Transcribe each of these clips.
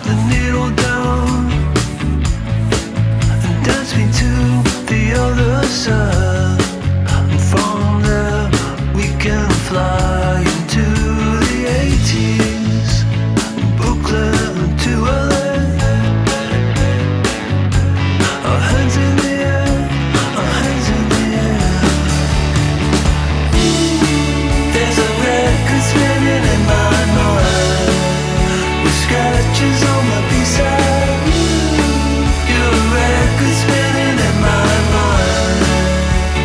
the needle down and dance me to the other side. And from there we can fly into the 80s, Brooklyn to LA. Our hands in the air, our hands in the air. There's a record spinning in my mind, with scratches on my B-side. You're a record spinning in my mind.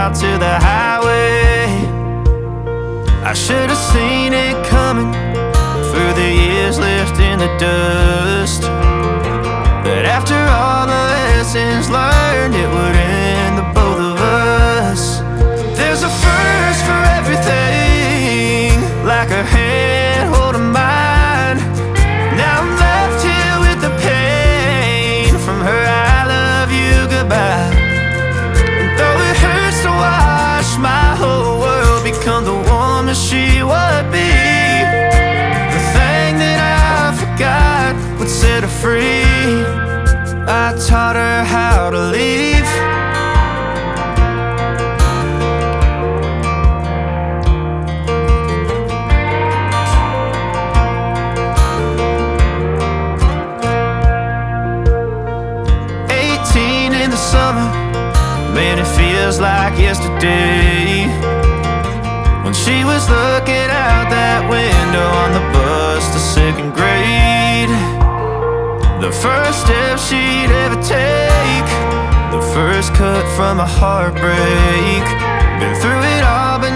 out to the highway. I should have seen it coming through the years left in the dust, that after all the lessons learned, it would end the both of us. There's a first for everything, like a hand holding mine. Now I'm left here with the pain from her I love you goodbye. And though it hurts to watch my whole world become the woman she would be, the thing that I forgot would set her free. I taught her how to leave. Summer, man, it feels like yesterday, when she was looking out that window on the bus to second grade. The first step she'd ever take, the first cut from a heartbreak. Been through it all, but